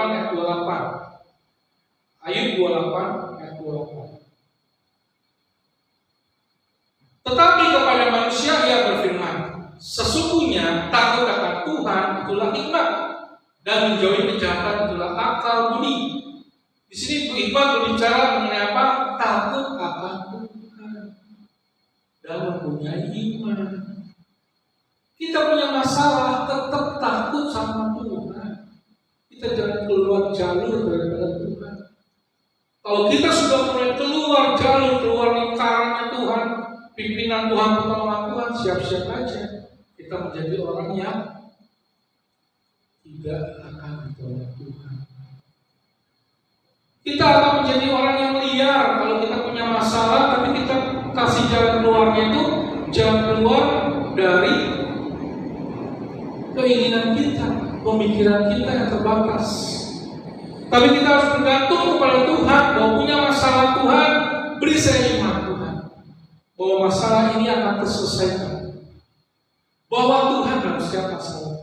Ayub 28 ayat 28. Tetapi kepada manusia ia berfirman, sesungguhnya takut akan Tuhan itulah hikmat, dan menjauhi kejahatan itulah akal budi. Di sini Bu Iqbal berbicara mengenai apa? Takut akan Tuhan dan mempunyai iman. Kita punya masalah, tetap takut sama Tuhan. Kita jangan keluar jalur daripada Tuhan. Kalau kita sudah mulai keluar jalur, keluar lingkarannya Tuhan, pimpinan Tuhan, pertolongan Tuhan, siap-siap aja kita menjadi orang yang tidak akan ditolong Tuhan. Kita akan menjadi orang yang liar kalau kita punya masalah, tapi kita kasih jalan keluarnya itu jalan keluar dari keinginan kita, pemikiran kita yang terbatas. Tapi kita harus bergantung kepada Tuhan. Mau punya masalah Tuhan, beri saya iman Tuhan. bahwa masalah ini akan terselesaikan, bahwa Tuhan harus siap masalah.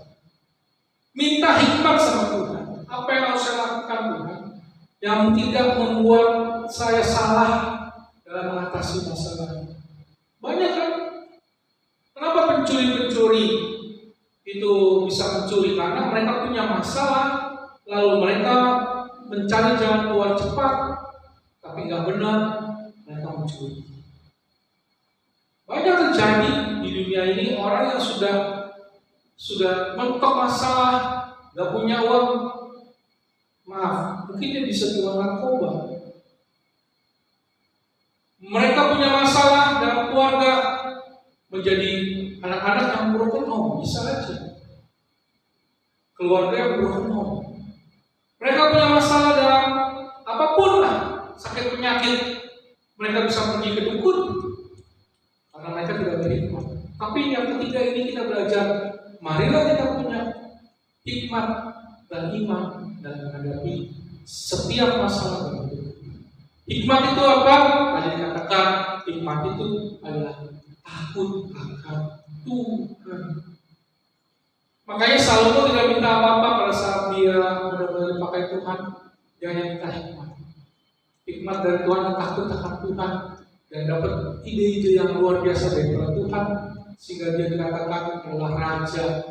Minta hikmat sama Tuhan. Apa yang harus saya lakukan Tuhan yang tidak membuat saya salah dalam mengatasi masalah? Banyak kan? Kenapa pencuri-pencuri itu bisa mencuri? Karena mereka punya masalah, lalu mereka mencari jalan keluar cepat, tapi nggak benar, mereka mencuri. Banyak terjadi di dunia ini orang yang sudah mentok masalah, nggak punya uang, maaf, mungkin dia bisa jual narkoba. Mereka punya masalah dalam keluarga, menjadi anak-anak yang broken home, bisa aja. Keluarga yang broken home. Mereka punya masalah dalam apapun lah, sakit penyakit, mereka bisa pergi ke dukun karena mereka tidak berhikmat. Tapi yang ketiga ini kita belajar, marilah kita punya hikmat dan iman dalam menghadapi setiap masalah dalam hidup. Hikmat itu apa? Tadi dikatakan hikmat itu adalah takut akan Tuhan. Makanya Salomo tidak minta apa-apa pada saat dia benar-benar dipakai Tuhan, dia hanya minta hikmat. Hikmat dari Tuhan yang takut akan Tuhan dan dapat ide-ide yang luar biasa dari Tuhan, sehingga dia dikatakan adalah raja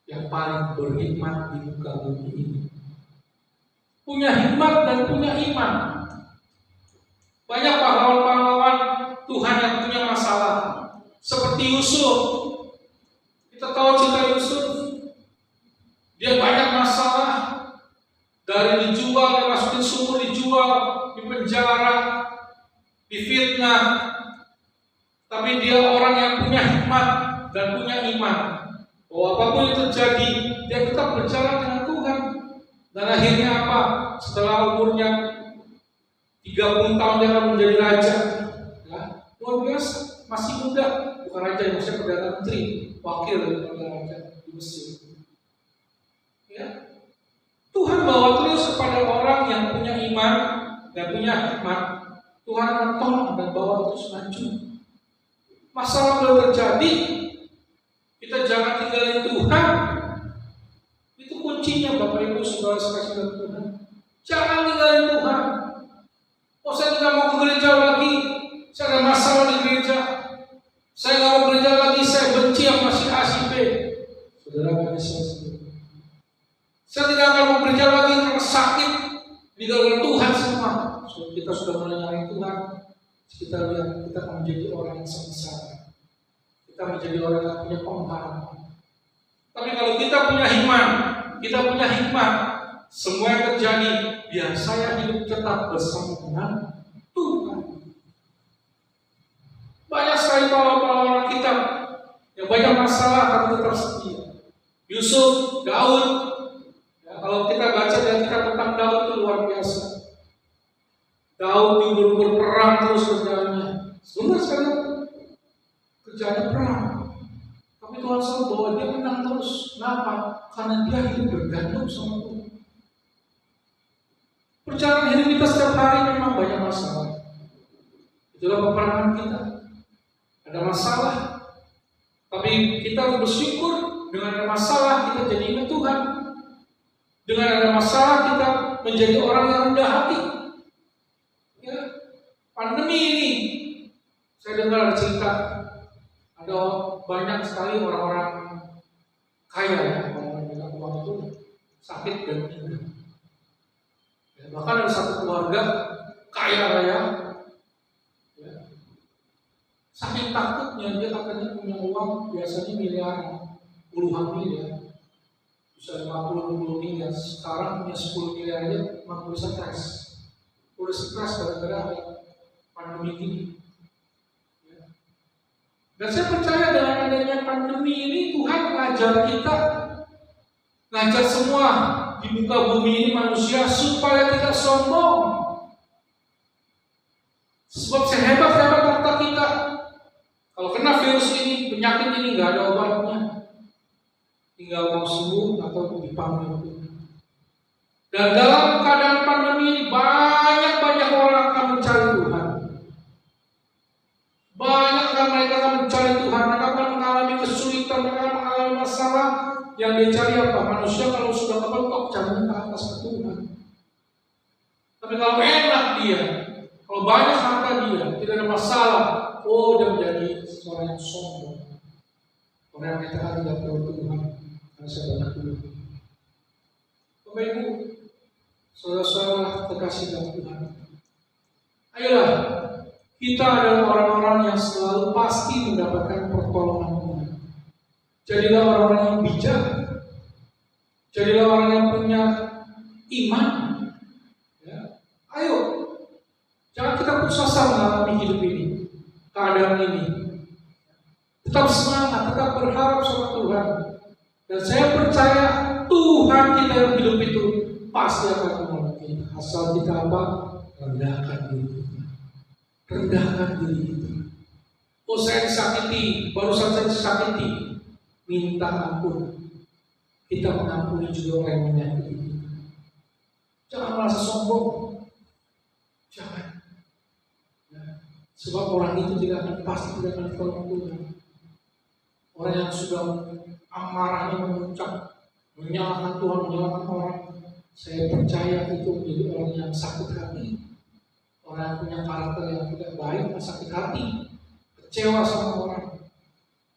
yang paling berhikmat di muka bumi ini. Punya hikmat dan punya iman. Banyak pahlawan-pahlawan Tuhan yang punya masalah, seperti Yusuf. Kita tahu cerita Yusuf. Dia banyak masalah, dari dijual, dimasukin sumur, dijual, dipenjara, difitnah. Tapi dia orang yang punya hikmat dan punya iman, bahwa apapun yang terjadi, dia tetap berjalan dengan Tuhan. Dan akhirnya apa? Setelah umurnya 30 tahun dia akan menjadi raja. Ya, luar biasa, masih muda, bukan raja, maksudnya perdana menteri, wakil dari raja di Mesir. Ya. Tuhan bawa terus kepada orang yang punya iman dan punya hikmat. Tuhan akan tolong dan bawa terus maju. Masalah belum terjadi, kita jangan tinggalin Tuhan. Itu kuncinya, Bapak Ibu Saudara sekalian Tuhan. Jangan tinggalin Tuhan. Oh, saya tidak mau ke gereja lagi, saya ada masalah di gereja. Saya nggak mau gereja lagi, saya benci sama si A si B. Saudara kami saya tidak akan mau gereja lagi karena sakit. Digalak Tuhan semua. So, kita sudah menanyai Tuhan. Kita lihat kita akan menjadi orang yang sengsara. Kita menjadi orang yang punya pengharapan. Tapi kalau kita punya iman, kita punya hikmat, semua yang terjadi, biar saya hidup tetap bersama dengan Tuhan. Banyak sekali pahlawan-pahlawan kita yang banyak masalah tapi tetap setia. Yusuf, Daud. Ya, kalau kita baca dan kita tentang Daud itu luar biasa. Daud diumur perang terus kerjaannya. Sebenarnya sekarang kerjanya perang. Tapi Tuhan selalu bawa dia menang terus. Kenapa? Karena dia hidup bergantung sama Tuhan. Perjalanan hidup kita setiap hari memang banyak masalah. Itulah peperangan kita. Ada masalah, tapi kita harus bersyukur. Dengan ada masalah kita jadi ingat Tuhan. Dengan ada masalah kita menjadi orang yang rendah hati. Ya, pandemi ini saya dengar cerita ada banyak sekali orang-orang kaya ya, orang yang uang itu sakit dan meninggal. Ya, bahkan ada satu keluarga kaya raya, ya, saking takutnya dia katanya punya uang biasanya miliaran, puluhan miliar, bisa 50 miliar. Sekarang punya 10 miliar aja mampu stres. Udah stres gara-gara pandemi ini. Ya. Dan saya percaya dengan adanya pandemi ini Tuhan mengajar kita, ngajar semua di muka bumi ini manusia supaya tidak sombong. Sebab sehebat-hebat harta kita, kalau kena virus ini, penyakit ini nggak ada obatnya, tinggal mau sembuh atau dipanggil Tuhan. Dan dalam keadaan pandemi ini banyak orang akan mencari Tuhan. Tuhan. Tapi kalau enak dia, kalau banyak harta dia, tidak ada masalah, dia menjadi seorang yang sombong. Orang yang katakan tidak perlu Tuhan, karena saya banyak Tuhan. Bapak Ibu, saudara-saudara terkasih dalam Tuhan, ayolah, kita adalah orang-orang yang selalu pasti mendapatkan pertolongan Tuhan. Jadilah orang-orang yang bijak, jadilah orang yang punya iman. Ya. Ayo, jangan kita putus asa mengalami hidup ini, keadaan ini. Tetap semangat, tetap berharap sama Tuhan. Dan saya percaya Tuhan kita yang hidup itu pasti akan menolong kita. Asal kita apa? Rendahkan diri kita. Rendahkan diri kita. Saya disakiti, barusan saya disakiti. Minta ampun. Kita mengampuni juga orang yang menyakiti kita. Jangan merasa sombong. Jangan. Ya. Sebab orang itu pasti tidak akan ditolong Tuhan. Orang yang sudah amarahnya memuncak, menyalahkan Tuhan, menyalahkan orang, saya percaya itu menjadi orang yang sakit hati, orang yang punya karakter yang tidak baik, sakit hati, kecewa sama orang,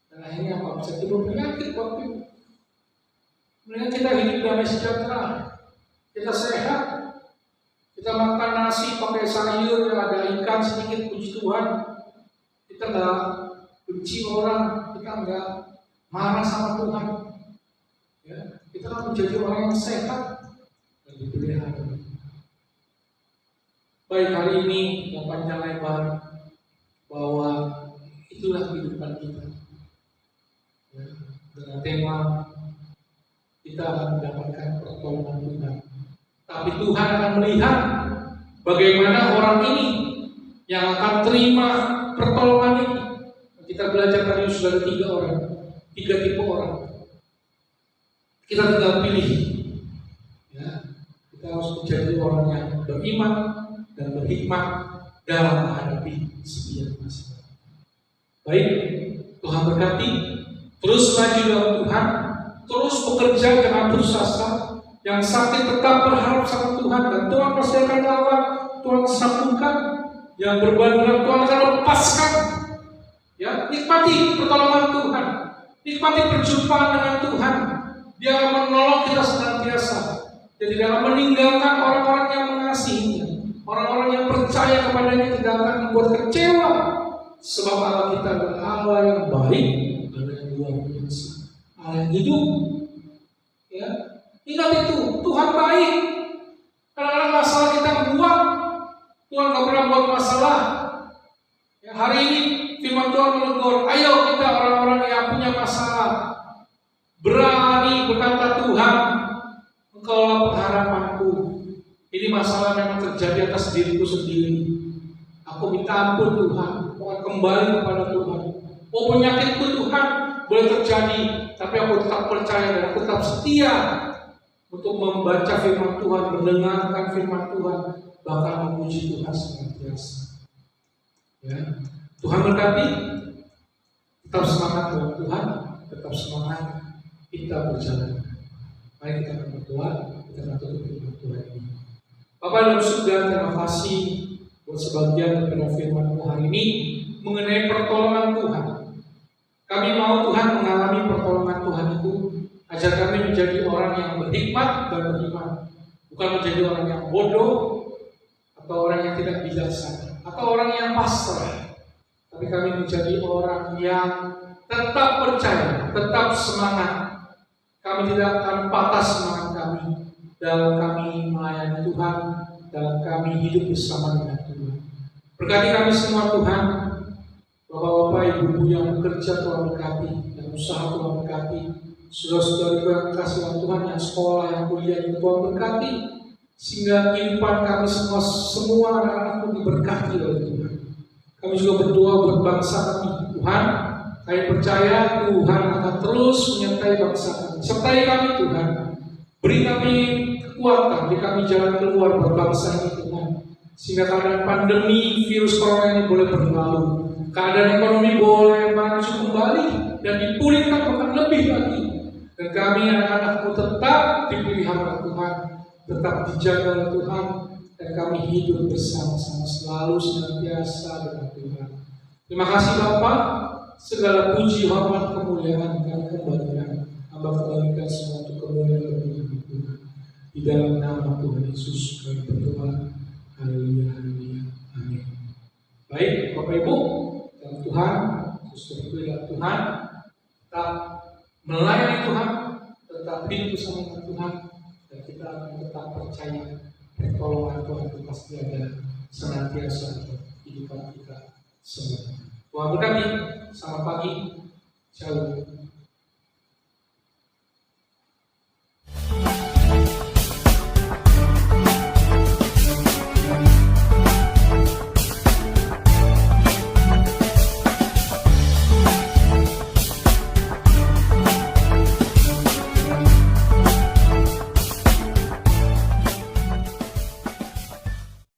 dan akhirnya apa? Bisa timbul penyakit waktu itu. Mendingan kita hidup damai sejahtera, kita sehat, kita makan nasi pakai sayur, ada ikan sedikit, puji Tuhan, kita nggak benci orang, kita nggak marah sama Tuhan, ya, kita akan menjadi orang yang sehat dan dipelihara. Baik, hari ini yang panjang lebar bahwa itulah kehidupan kita, ya, dengan tema kita akan mendapatkan pertolongan Tuhan. Tapi Tuhan akan melihat bagaimana orang ini yang akan terima pertolongan ini. Kita belajar tadi sudah ada 3 tipe orang. Kita tinggal pilih. Ya, kita harus menjadi orang yang beriman dan berhikmat dalam menghadapi setiap masalah. Baik, Tuhan berkati. Terus maju dalam Tuhan, terus bekerja jangan putus asa. Yang sakit tetap berharap sama Tuhan dan Tuhan pasti akan lawan, Tuhan sambungkan. Yang berbanding Tuhan akan lepaskan. Ya, nikmati pertolongan Tuhan, nikmati perjumpaan dengan Tuhan. Dia akan menolong kita senantiasa. Dia tidak akan meninggalkan orang-orang yang mengasihinya, orang-orang yang percaya kepadanya tidak akan membuat kecewa. Sebab Allah kita adalah Allah yang baik, Allah yang luar biasa, Allah yang hidup. Ya, ingat itu, Tuhan baik. Kadang-kadang masalah kita buat, Tuhan gak pernah buat masalah. Ya, hari ini firman Tuhan menegur, ayo kita orang-orang yang punya masalah berani berkata, Tuhan, Engkaulah pengharapanku. Ini masalah memang terjadi atas diriku sendiri. Aku minta ampun Tuhan, aku akan kembali kepada Tuhan. Penyakitku Tuhan boleh terjadi, tapi aku tetap percaya dan aku tetap setia untuk membaca firman Tuhan, mendengarkan firman Tuhan, bahkan memuji Tuhan senantiasa. Ya. Tuhan berkati, tetap semangat buat Tuhan, tetap semangat kita berjalan. Mari kita berdoa, kita akan tutup firman Tuhan ini. Bapak dalam surga, terima kasih buat sebagian dari firman Tuhan ini mengenai pertolongan Tuhan. Kami mau Tuhan mengalami pertolongan Tuhan itu, ajar kami menjadi orang yang berhikmat dan beriman, bukan menjadi orang yang bodoh atau orang yang tidak bijaksana atau orang yang pasrah. Tapi kami menjadi orang yang tetap percaya, tetap semangat. Kami tidak akan patah semangat kami dalam kami melayani Tuhan, dalam kami hidup bersama dengan Tuhan. Berkati kami semua Tuhan, Bapak-bapak, ibu-ibu yang bekerja Tuhan berkati, yang usaha Tuhan berkati, saudara-saudari yang kasih Tuhan, yang sekolah, yang kuliah juga Tuhan berkati, sehingga kehidupan kami semua anak-anakmu diberkati oleh Tuhan. Kami juga berdoa buat bangsa kami, Tuhan. Kami percaya Tuhan akan terus menyertai bangsa kami. Sertai kami Tuhan. Beri kami kekuatan, beri kami jalan keluar buat bangsa ini Tuhan. Sehingga keadaan pandemi virus corona ini boleh berlalu. Keadaan ekonomi boleh maju kembali dan dipulihkan bahkan lebih lagi. Dan kami anak-anakmu tetap dipelihara Tuhan. tetap dijaga oleh Tuhan, dan kami hidup bersama-sama selalu senantiasa dengan Tuhan. Terima kasih Bapa, segala puji, hormat, kemuliaan kami kembalikan. Hamba kembalikan semua untuk kemuliaan dan kemuliaan Tuhan. Di dalam nama Tuhan Yesus kami berdoa. Haleluya, haleluya, amin. Baik, Bapak Ibu, dalam Tuhan, suster dalam Tuhan, tetap melayani Tuhan, tetap hidup bersama dengan Tuhan, dan kita akan tetap percaya pertolongan Tuhan itu pasti ada senantiasa dalam kehidupan kita semua. Tuhan berkati, selamat pagi, shalom.